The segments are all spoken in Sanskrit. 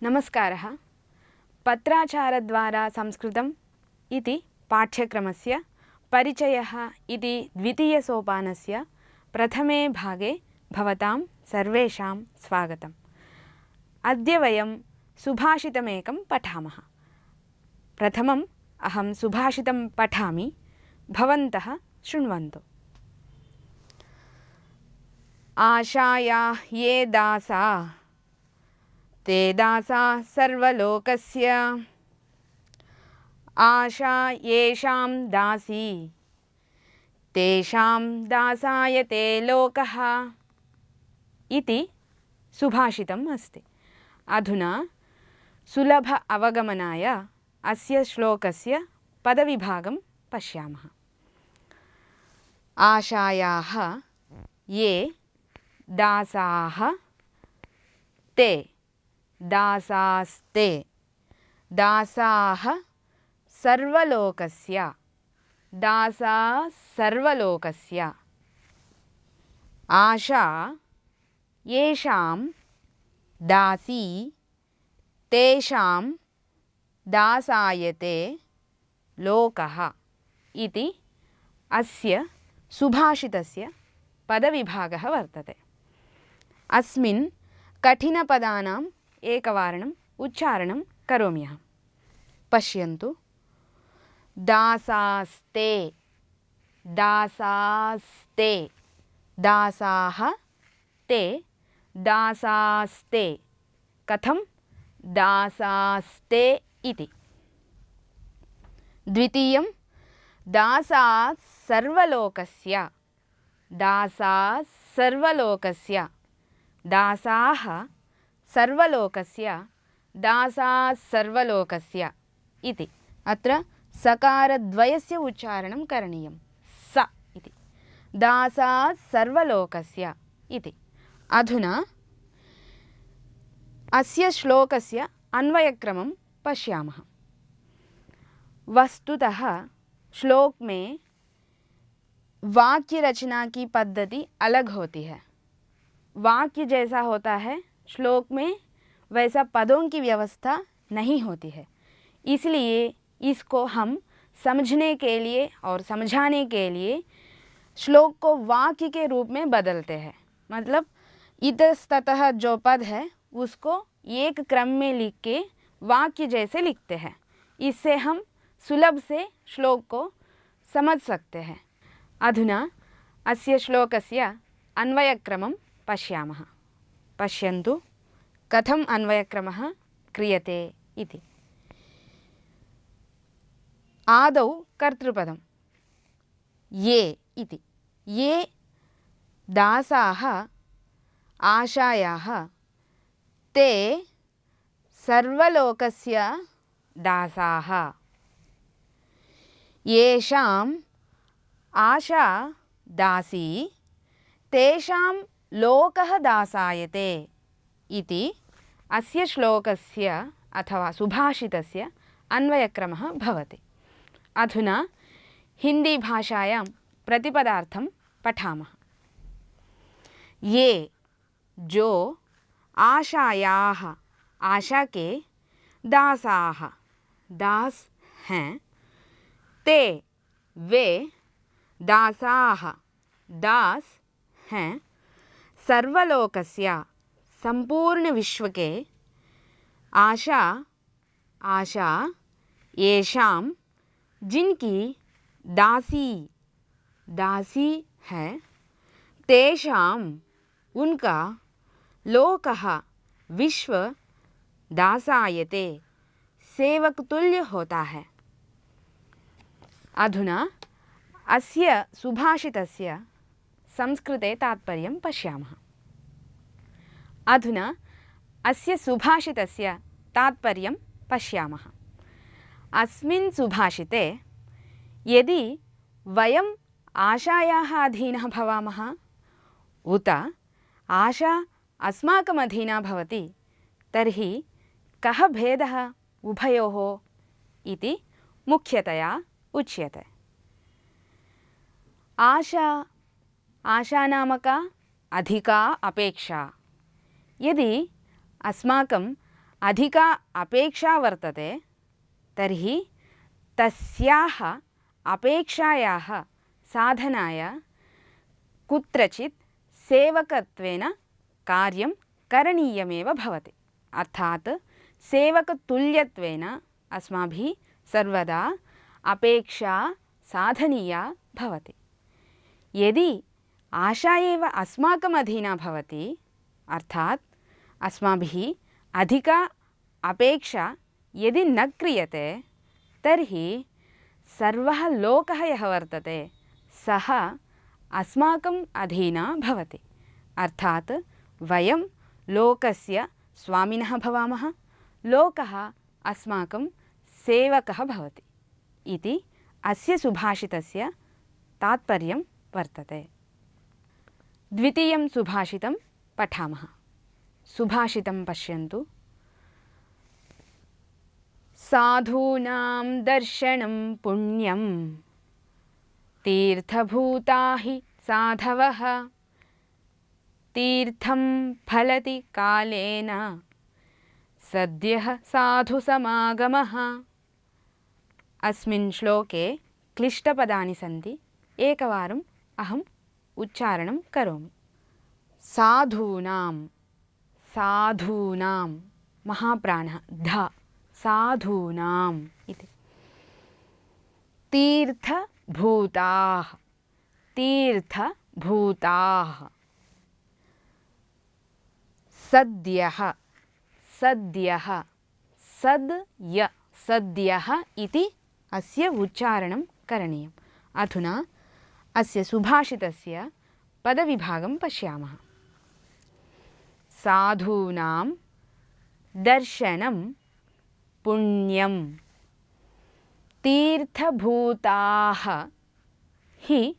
नमस्कारः। पत्राचारद्वारा संस्कृतम् इति पाठ्यक्रमस्य परिचयः इति द्वितीयसोपानस्य प्रथमे भागे भवतां सर्वेषां स्वागतम्। अद्य वयं सुभाषितमेकं पठामः। प्रथमम् अहं सुभाषितं पठामि, भवन्तः शृण्वन्तु। आशाया ये दासा ते दासा सर्वलोकस्य, आशा येषां दासी तेषां दासायते लोकः इति सुभाषितम् अस्ति। अधुना सुलभ अवगमनाय अस्य श्लोकस्य पदविभागं पश्यामः। आशायाः ये दासाः ते दासास्ते दासाः सर्वलोकस्य दासा सर्वलोकस्य, आशा येषां दासी तेषां दासायते लोकः इति अस्य सुभाषितस्य पदविभागः वर्तते। अस्मिन् कठिनपदानाम् एकवारम् उच्चारणं करोमि अहं। पश्यन्तु। दासास्ते दासास्ते दासाः ते दासास्ते। कथं दासास्ते इति। द्वितीयं दासा सर्वलोकस्य दासा सर्वलोकस्य दासाः सर्वलोकस्य दासा सर्वलोकस्य इति। अत्र सकारद्वयस्य उच्चारणं करणीयं। स इति दासा सर्वलोकस्य इति। अधुना अस्य श्लोकस्य अन्वयक्रमं पश्यामः। वस्तुतः श्लोक में वाक्य रचना की पद्धति अलग होती है। वाक्य जैसा होता है, श्लोक में वैसा पदों की व्यवस्था नहीं होती है। इसलिए इसको हम समझने के लिए और समझाने के लिए श्लोक को वाक्य के रूप में बदलते हैं। मतलब इतस्ततः जो पद है उसको एक क्रम में लिख के वाक्य जैसे लिखते हैं। इससे हम सुलभ से श्लोक को समझ सकते हैं। अधुना अस्य श्लोकस्य अन्वयक्रमं पश्यामः। पश्यन्तु कथम् अन्वयक्रमः क्रियते इति। आदौ कर्तृपदं ये इति। ये दासाः आशायाः ते सर्वलोकस्य दासाः। येषाम् आशा दासी तेषां लोकः दासायते इति अस्य श्लोकस्य अथवा सुभाषितस्य अन्वयक्रमः भवति। अधुना हिंदी भाषायां प्रतिपदार्थं पठामः। ये जो आशायाः आशा के दासाः दास हैं, ते वे दासाः दास हैं, सर्वलोकस्य संपूर्ण विश्व के, आशा आशा येषां जिनकी दासी दासी है, तेषां उनका लोकः विश्व दासायते सेवक तुल्य होता है। अधुना अस्य सुभाषितस्य संस्कृते तात्पर्यं पश्यामः। अधुना अस्य सुभाषितस्य तात्पर्यं पश्यामः। अस्मिन् सुभाषिते यदि वयम् आशायाः अधीनः भवामः उत आशा अस्माकम् अधीना भवति, तर्हि कः भेदः उभयोः इति मुख्यतया उच्यते। आशा आशा नाम का अधिका अपेक्षा। यदि अस्माकं अधिका अपेक्षा वर्तते तर्हि तस्याः अपेक्षायाः साधनाय कुत्रचित् सेवकत्वेन कार्यं करणीयमेव भवति। अर्थात् सेवकतुल्यत्वेन अस्माभिः सर्वदा अपेक्षा साधनीया भवति। यदि आशा एव अस्माकम् अधीना भवति, अर्थात् अस्माभिः अधिका अपेक्षा यदि न क्रियते तर्हि सर्वः लोकः यः वर्तते सः अस्माकम् अधीना भवति। अर्थात् वयं लोकस्य स्वामिनः भवामः, लोकः अस्माकं सेवकः भवति इति अस्य सुभाषितस्य तात्पर्यं वर्तते। द्वितीयं सुभाषितं पठामः। सुभाषितं पश्यन्तु। साधूनां दर्शनं पुण्यं तीर्थभूता हि साधवः तीर्थं फलति कालेन सद्यः साधुसमागमः। अस्मिन् श्लोके क्लिष्टपदानि सन्ति, एकवारम् अहम् उच्चारणं करोमि। साधूनां, साधूनां महाप्राणः ध, साधूनाम् इति। तीर्थभूताः, तीर्थभूताः। सद्यः, सद्यः, सद्य, सद्यः इति अस्य उच्चारणं करणीयम्। अधुना अस्य सुभाषितस्य पदविभागं पश्यामः। साधूनां दर्शनं पुण्यं तीर्थभूताः हि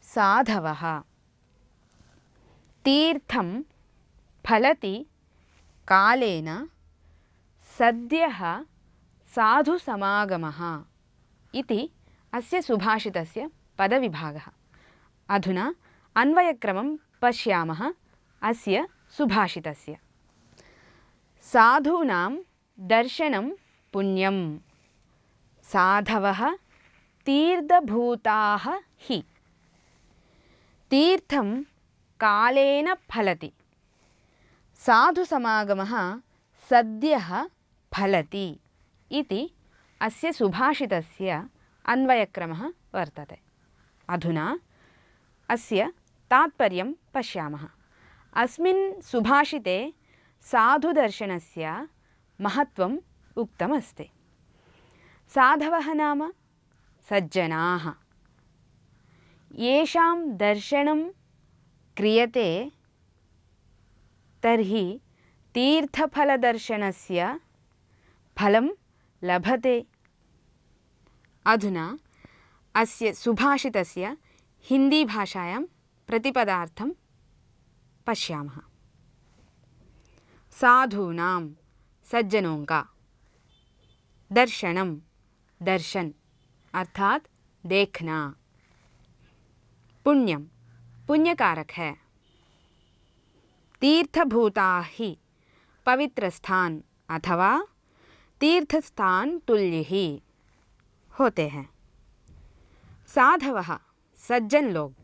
साधवः तीर्थं फलति कालेन सद्यः साधुसमागमः इति अस्य सुभाषितस्य पदविभागः। अधुना अन्वयक्रमं पश्यामः अस्य सुभाषितस्य। साधूनां दर्शनं पुण्यं साधवः तीर्थभूताः हि तीर्थं कालेन फलति साधुसमागमः सद्यः फलति इति अस्य सुभाषितस्य अन्वयक्रमः वर्तते। अधुना अस्य तात्पर्यं पश्यामः। अस्मिन् सुभाषिते साधुदर्शनस्य महत्त्वम् उक्तमस्ति। साधवः नाम सज्जनाः। येषां दर्शनं क्रियते तर्हि तीर्थफलदर्शनस्य फलं लभते। अधुना अस्य सुभाषितस्य हिन्दीभाषायां प्रतिपदार्थं पश्यामः। साधूनां सज्जनों का, दर्शनम दर्शन अर्थात देखना, पुण्यम पुण्यकारक है, तीर्थभूता ही पवित्र स्थान अथवा तीर्थस्थान तुल्य ही होते हैं। साधवः सज्जन लोग,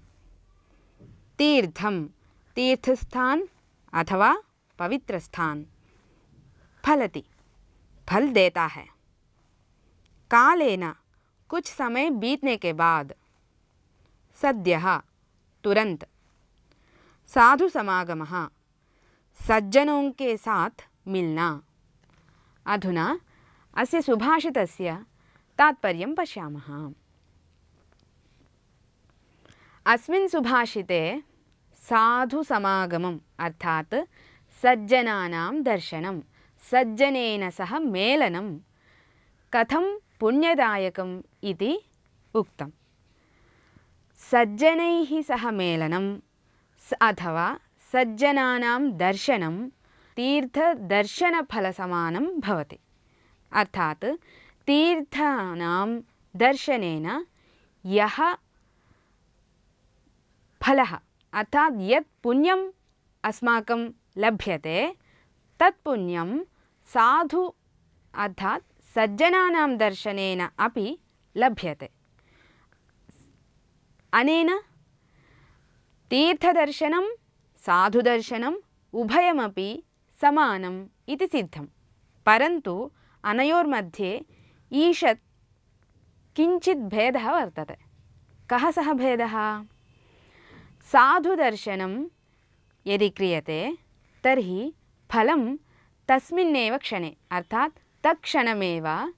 तीर्थम तीर्थस्थान अथवा पवित्र स्थान, फलति फल देता है, कालेन कुछ समय बीतने के बाद, सद्यः तुरंत, साधु समागमः सज्जनों के साथ मिलना। अधुना अस्य सुभाषितस्य तात्पर्यं पश्यामः। अस्मिन् सुभाषिते साधु समागमम् अर्थात् सज्जनानां दर्शनं, सज्जनेन सह मेलनं कथं पुण्यदायकम् इति उक्तम्। सज्जनैः सह मेलनं अथवा सज्जनानां दर्शनं तीर्थदर्शनफलसमानं भवति। अर्थात् तीर्थानां दर्शनेन यः फलः अर्थात् यत् पुण्यम् अस्माकं लभ्यते तत् पुण्यं साधु अर्थात सज्जनानां दर्शनेन अपि लभ्यते। अनेन तीर्थदर्शनं साधुदर्शनम् उभयमपि समानम् इति सिद्धं। परन्तु अनयोर्मध्ये ईषत् किञ्चित् भेदः वर्तते। कः सः भेदः? साधुदर्शनं यदि क्रियते तर्हि फलं तस्मिन्नेव क्षणे अर्थात तत्क्षणमेव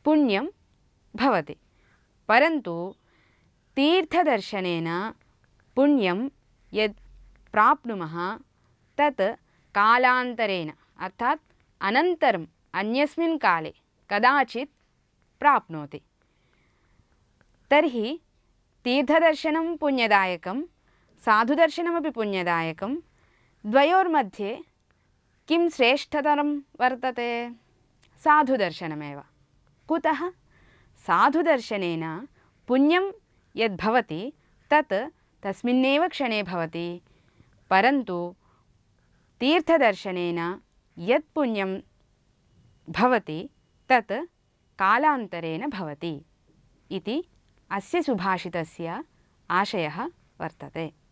पुण्यं भवति। परन्तु तीर्थदर्शनेन पुण्यं यद् प्राप्नुमः तत् कालान्तरेण अर्थात अनन्तरम् अन्यस्मिन् काले कदाचित् प्राप्नोति। तर्हि तीर्थदर्शनं पुण्यदायकं साधुदर्शनमपि पुण्यदायकं। द्वयोर्मध्ये किं श्रेष्ठतरं वर्तते? साधुदर्शनमेव। कुतः? साधुदर्शनेन पुण्यं यद्भवति तत् तस्मिन्नेव क्षणे भवति। परन्तु तीर्थदर्शनेन यत् पुण्यं भवति तत् कालान्तरेण भवति इति अस्य सुभाषितस्य आशयः वर्तते।